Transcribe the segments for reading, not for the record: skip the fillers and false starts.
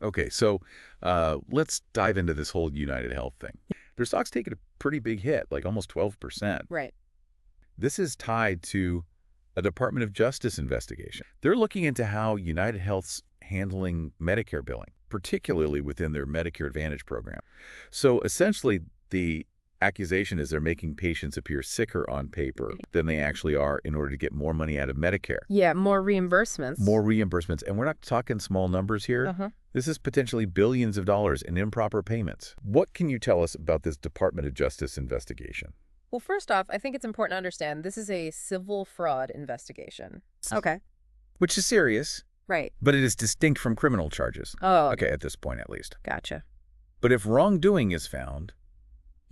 Okay, so let's dive into this whole UnitedHealth thing. Their stock's taken a pretty big hit, like almost 12%. Right. This is tied to a Department of Justice investigation. They're looking into how UnitedHealth's handling Medicare billing, particularly within their Medicare Advantage program. So essentially, the accusation is they're making patients appear sicker on paper than they actually are in order to get more money out of Medicare. Yeah, more reimbursements. More reimbursements. And we're not talking small numbers here. Uh-huh. This is potentially billions of dollars in improper payments. What can you tell us about this Department of Justice investigation? Well, first off, I think it's important to understand this is a civil fraud investigation. Okay. Which is serious, Right. but it is distinct from criminal charges. Oh, Okay, at this point at least. gotcha. But if wrongdoing is found,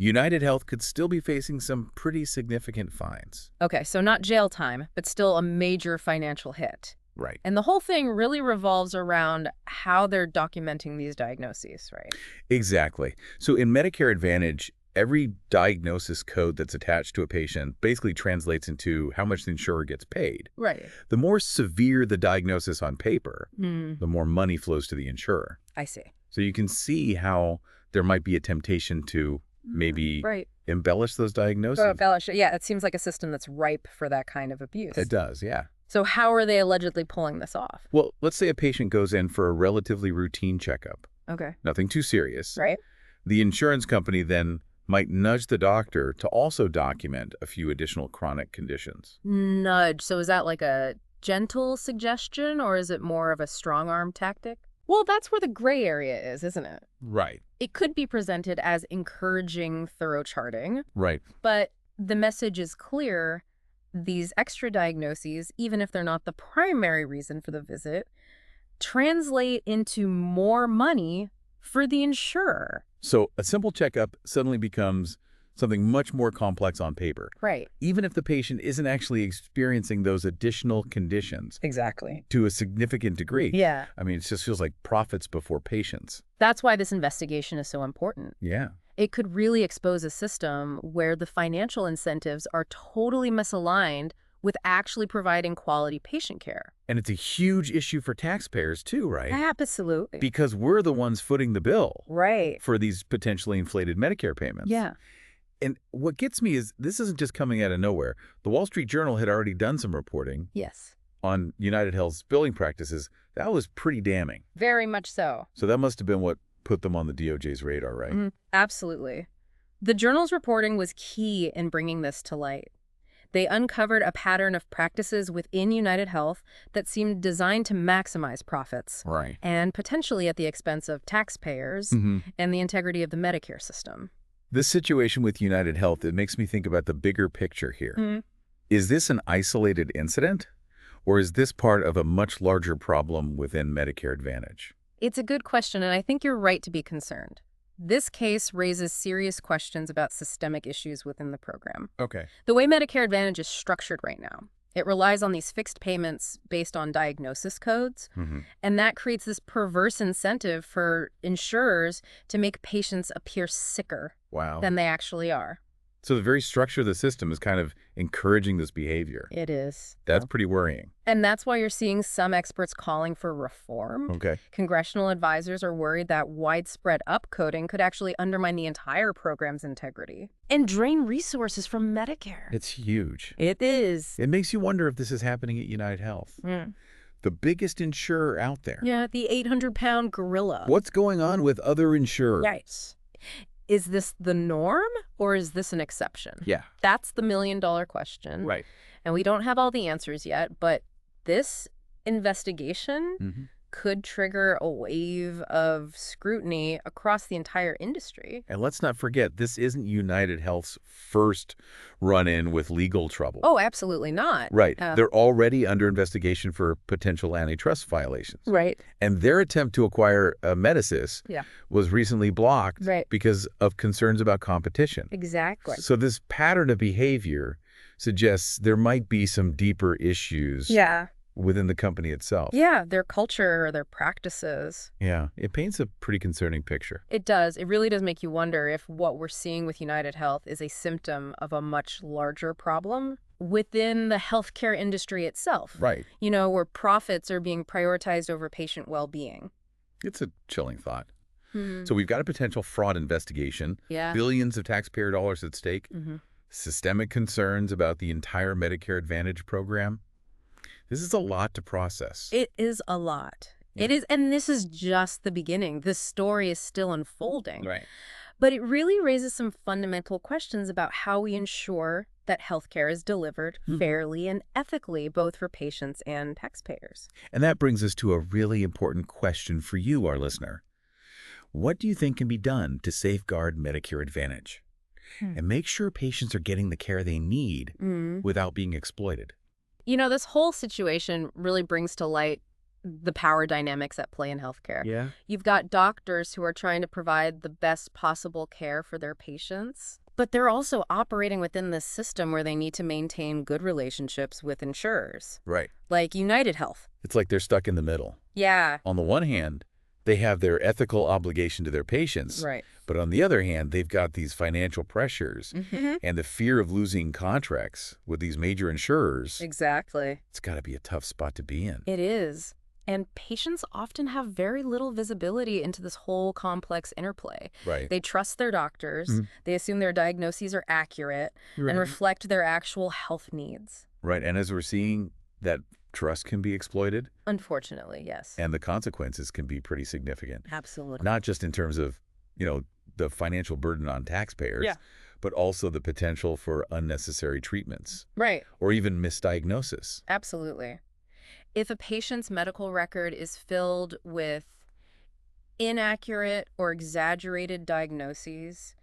UnitedHealth could still be facing some pretty significant fines. Okay, so not jail time, but still a major financial hit. Right. And the whole thing really revolves around how they're documenting these diagnoses, right? Exactly. So in Medicare Advantage, every diagnosis code that's attached to a patient basically translates into how much the insurer gets paid. Right. The more severe the diagnosis on paper, the more money flows to the insurer. I see. So you can see how there might be a temptation to maybe Right. embellish those diagnoses. Embellish. Yeah, it seems like a system that's ripe for that kind of abuse. It does, yeah. So how are they allegedly pulling this off? Well, let's say a patient goes in for a relatively routine checkup. Okay. Nothing too serious. Right? The insurance company then might nudge the doctor to also document a few additional chronic conditions. Nudge. So is that like a gentle suggestion, or is it more of a strong-arm tactic? Well, that's where the gray area is, isn't it? Right. It could be presented as encouraging thorough charting, Right. but the message is clear. These extra diagnoses, even if they're not the primary reason for the visit, translate into more money for the insurer. So a simple checkup suddenly becomes something much more complex on paper, Right. even if the patient isn't actually experiencing those additional conditions Exactly. to a significant degree. Yeah. I mean, it just feels like profits before patients. That's why this investigation is so important. Yeah. It could really expose a system where the financial incentives are totally misaligned with actually providing quality patient care. And it's a huge issue for taxpayers too, right? Absolutely. Because we're the ones footing the bill Right. for these potentially inflated Medicare payments. Yeah. And what gets me is this isn't just coming out of nowhere. The Wall Street Journal had already done some reporting Yes. on UnitedHealth's billing practices. That was pretty damning. Very much so. So that must have been what put them on the DOJ's radar, right? Absolutely. The journal's reporting was key in bringing this to light. They uncovered a pattern of practices within UnitedHealth that seemed designed to maximize profits, Right. and potentially at the expense of taxpayers and the integrity of the Medicare system. This situation with UnitedHealth, it makes me think about the bigger picture here. Is this an isolated incident, or is this part of a much larger problem within Medicare Advantage? It's a good question, and I think you're right to be concerned. This case raises serious questions about systemic issues within the program. Okay. The way Medicare Advantage is structured right now, it relies on these fixed payments based on diagnosis codes, and that creates this perverse incentive for insurers to make patients appear sicker Wow. than they actually are. So the very structure of the system is kind of encouraging this behavior. It is. That's pretty worrying. And that's why you're seeing some experts calling for reform. Okay. Congressional advisors are worried that widespread upcoding could actually undermine the entire program's integrity and drain resources from Medicare. It's huge. It is. It makes you wonder if this is happening at UnitedHealth, the biggest insurer out there. Yeah, the 800-pound gorilla. What's going on with other insurers? Right. Is this the norm or is this an exception? Yeah. That's the million-dollar question. Right. And we don't have all the answers yet, but this investigation could trigger a wave of scrutiny across the entire industry. And let's not forget, this isn't UnitedHealth's first run-in with legal trouble. Oh, absolutely not. Right. They're already under investigation for potential antitrust violations. Right. And their attempt to acquire Medicis was recently blocked because of concerns about competition. Exactly. So this pattern of behavior suggests there might be some deeper issues within the company itself. Yeah, their culture, their practices. Yeah, it paints a pretty concerning picture. It does. It really does make you wonder if what we're seeing with UnitedHealth is a symptom of a much larger problem within the healthcare industry itself. Right. You know, where profits are being prioritized over patient well-being. It's a chilling thought. Hmm. So we've got a potential fraud investigation, Yeah. billions of taxpayer dollars at stake, Mm-hmm. systemic concerns about the entire Medicare Advantage program. This is a lot to process. It is a lot. Yeah. It is, and this is just the beginning. This story is still unfolding. Right. But it really raises some fundamental questions about how we ensure that healthcare is delivered fairly and ethically, both for patients and taxpayers. And that brings us to a really important question for you, our listener. What do you think can be done to safeguard Medicare Advantage and make sure patients are getting the care they need without being exploited? You know, this whole situation really brings to light the power dynamics at play in healthcare. Yeah. You've got doctors who are trying to provide the best possible care for their patients, but they're also operating within this system where they need to maintain good relationships with insurers, Right. like UnitedHealth. It's like they're stuck in the middle. Yeah. On the one hand, they have their ethical obligation to their patients. Right. But on the other hand, they've got these financial pressures and the fear of losing contracts with these major insurers. Exactly. It's got to be a tough spot to be in. It is. And patients often have very little visibility into this whole complex interplay. Right. They trust their doctors, they assume their diagnoses are accurate, and reflect their actual health needs. Right. And as we're seeing, that trust can be exploited. Unfortunately, yes. And the consequences can be pretty significant. Absolutely. Not just in terms of, the financial burden on taxpayers, but also the potential for unnecessary treatments. Right. Or even misdiagnosis. Absolutely. If a patient's medical record is filled with inaccurate or exaggerated diagnoses,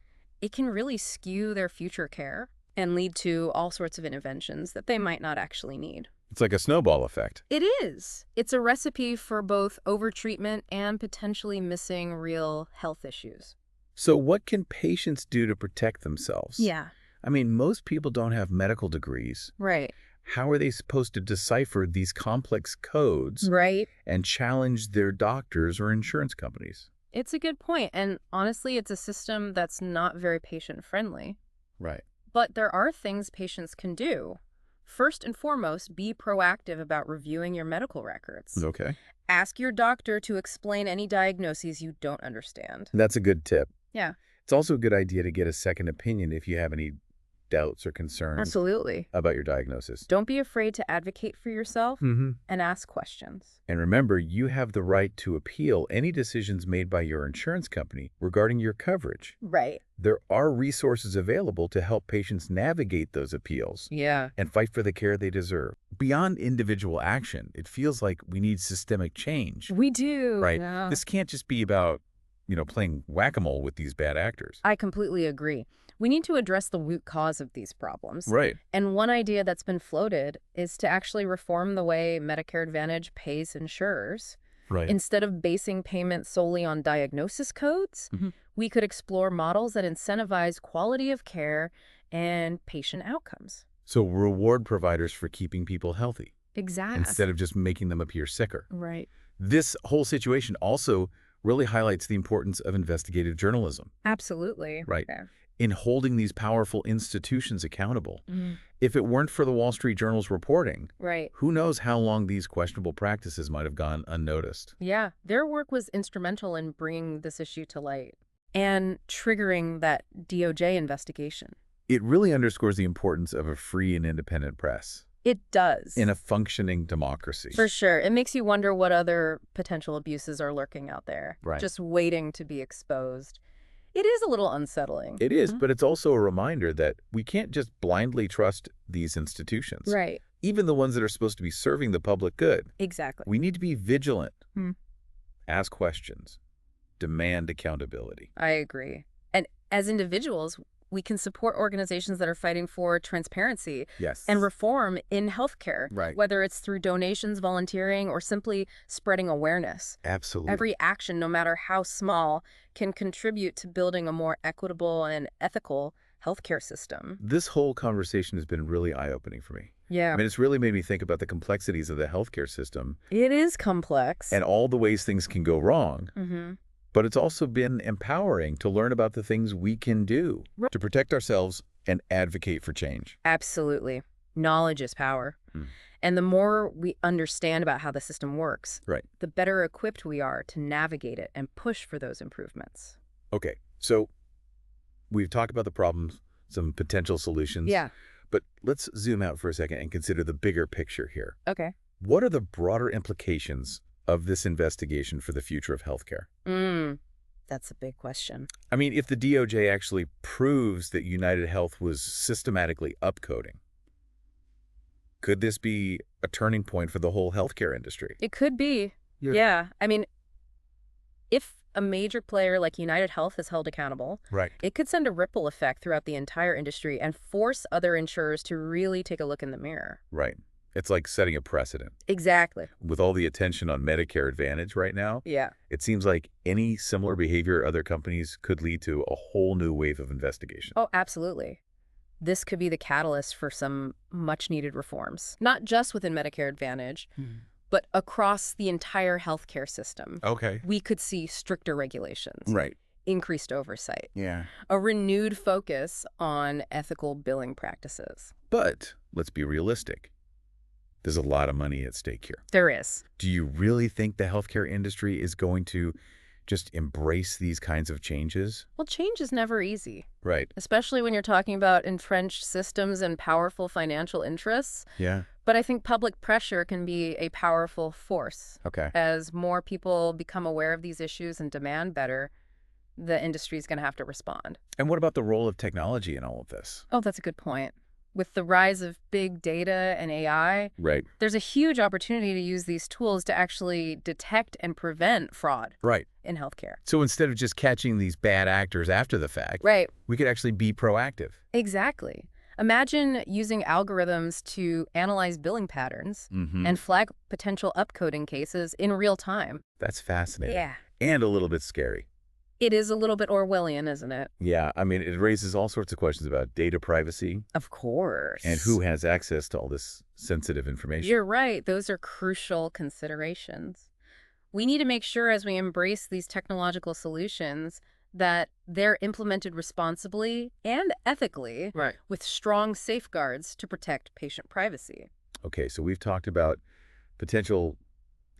it can really skew their future care and lead to all sorts of interventions that they might not actually need. It's like a snowball effect. It is. It's a recipe for both overtreatment and potentially missing real health issues. So what can patients do to protect themselves? Yeah. I mean, most people don't have medical degrees. Right. How are they supposed to decipher these complex codes Right. and challenge their doctors or insurance companies? It's a good point. And honestly, it's a system that's not very patient-friendly. Right. But there are things patients can do. First and foremost, be proactive about reviewing your medical records. Okay. Ask your doctor to explain any diagnoses you don't understand. That's a good tip. Yeah. It's also a good idea to get a second opinion if you have any doubts or concerns Absolutely. about your diagnosis. Don't be afraid to advocate for yourself and ask questions. And remember, you have the right to appeal any decisions made by your insurance company regarding your coverage. Right. There are resources available to help patients navigate those appeals Yeah. and fight for the care they deserve. Beyond individual action, it feels like we need systemic change. We do. Right? Yeah. This can't just be about, playing whack-a-mole with these bad actors. I completely agree. We need to address the root cause of these problems. Right. And one idea that's been floated is to actually reform the way Medicare Advantage pays insurers. Right. Instead of basing payments solely on diagnosis codes, we could explore models that incentivize quality of care and patient outcomes. So reward providers for keeping people healthy Exactly. instead of just making them appear sicker. Right. This whole situation also really highlights the importance of investigative journalism. Absolutely. Right. Okay. In holding these powerful institutions accountable. If it weren't for the Wall Street Journal's reporting, Right. who knows how long these questionable practices might have gone unnoticed. Yeah. Their work was instrumental in bringing this issue to light and triggering that DOJ investigation. It really underscores the importance of a free and independent press It does. in a functioning democracy. For sure. It makes you wonder what other potential abuses are lurking out there, Right. just waiting to be exposed. It is a little unsettling. It is, but it's also a reminder that we can't just blindly trust these institutions. Right. Even the ones that are supposed to be serving the public good. Exactly. We need to be vigilant, ask questions, demand accountability. I agree. And as individuals, we can support organizations that are fighting for transparency Yes. and reform in healthcare, Right. whether it's through donations, volunteering, or simply spreading awareness. Absolutely. Every action, no matter how small, can contribute to building a more equitable and ethical healthcare system. This whole conversation has been really eye-opening for me. Yeah. I mean, it's really made me think about the complexities of the healthcare system It is complex. and all the ways things can go wrong. Mm-hmm. But it's also been empowering to learn about the things we can do to protect ourselves and advocate for change. Absolutely. Knowledge is power. And the more we understand about how the system works, Right. the better equipped we are to navigate it and push for those improvements. Okay, so we've talked about the problems, some potential solutions. Yeah. But let's zoom out for a second and consider the bigger picture here. Okay. What are the broader implications of this investigation for the future of healthcare? That's a big question. I mean, if the DOJ actually proves that UnitedHealth was systematically upcoding, could this be a turning point for the whole healthcare industry? It could be. Yeah. I mean, if a major player like UnitedHealth is held accountable, Right. it could send a ripple effect throughout the entire industry and force other insurers to really take a look in the mirror. Right. It's like setting a precedent. Exactly. With all the attention on Medicare Advantage right now, Yeah. it seems like any similar behavior other companies could lead to a whole new wave of investigation. Oh, absolutely. This could be the catalyst for some much-needed reforms, not just within Medicare Advantage, but across the entire healthcare system. Okay. We could see stricter regulations, Right. increased oversight, Yeah. a renewed focus on ethical billing practices. But let's be realistic. There's a lot of money at stake here. There is. Do you really think the healthcare industry is going to just embrace these kinds of changes? Well, change is never easy, Right. especially when you're talking about entrenched systems and powerful financial interests. Yeah. But I think public pressure can be a powerful force. Okay. As more people become aware of these issues and demand better, the industry is going to have to respond. And what about the role of technology in all of this? Oh, that's a good point. With the rise of big data and AI, Right. there's a huge opportunity to use these tools to actually detect and prevent fraud Right. in healthcare. So instead of just catching these bad actors after the fact, Right. we could actually be proactive. Exactly. Imagine using algorithms to analyze billing patterns and flag potential upcoding cases in real time. That's fascinating. Yeah. And a little bit scary. It is a little bit Orwellian, isn't it? Yeah. I mean, it raises all sorts of questions about data privacy Of course. and who has access to all this sensitive information. You're right. Those are crucial considerations. We need to make sure as we embrace these technological solutions that they're implemented responsibly and ethically with strong safeguards to protect patient privacy. Okay, so we've talked about potential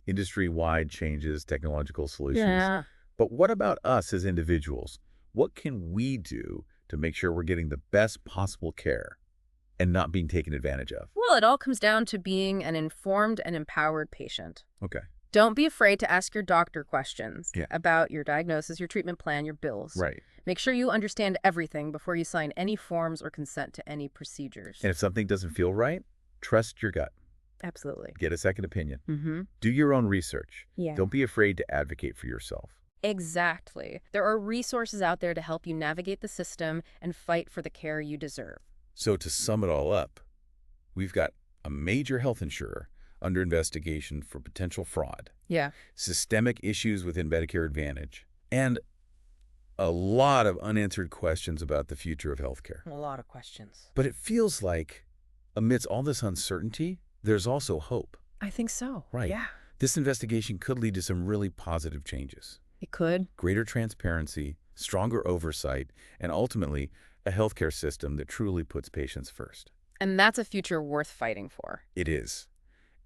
industry-wide changes, technological solutions. But what about us as individuals? What can we do to make sure we're getting the best possible care and not being taken advantage of? Well, it all comes down to being an informed and empowered patient. Okay. Don't be afraid to ask your doctor questions Yeah. about your diagnosis, your treatment plan, your bills. Right. Make sure you understand everything before you sign any forms or consent to any procedures. And if something doesn't feel right, trust your gut. Absolutely. Get a second opinion. Mm-hmm. Do your own research. Yeah. Don't be afraid to advocate for yourself. Exactly. There are resources out there to help you navigate the system and fight for the care you deserve. So to sum it all up, we've got a major health insurer under investigation for potential fraud, Yeah. systemic issues within Medicare Advantage, and a lot of unanswered questions about the future of healthcare. A lot of questions. But it feels like amidst all this uncertainty, there's also hope. I think so. Right. Yeah. This investigation could lead to some really positive changes. It could. Greater transparency, stronger oversight, and ultimately, a healthcare system that truly puts patients first. And that's a future worth fighting for. It is.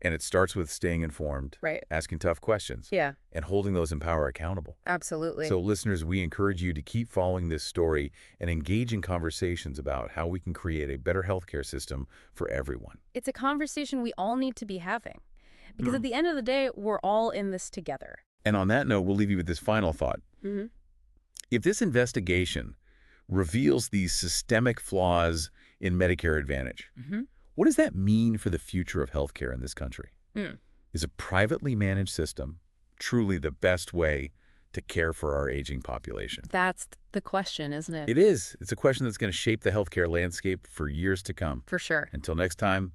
And it starts with staying informed, Right. asking tough questions, Yeah. and holding those in power accountable. Absolutely. So listeners, we encourage you to keep following this story and engage in conversations about how we can create a better healthcare system for everyone. It's a conversation we all need to be having. Because at the end of the day, we're all in this together. And on that note, we'll leave you with this final thought. Mm-hmm. If this investigation reveals these systemic flaws in Medicare Advantage, what does that mean for the future of healthcare in this country? Is a privately managed system truly the best way to care for our aging population? That's the question, isn't it? It is. It's a question that's going to shape the healthcare landscape for years to come. For sure. Until next time,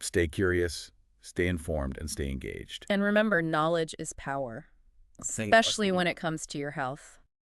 stay curious, stay informed, and stay engaged. And remember, knowledge is power, especially when it comes to your health.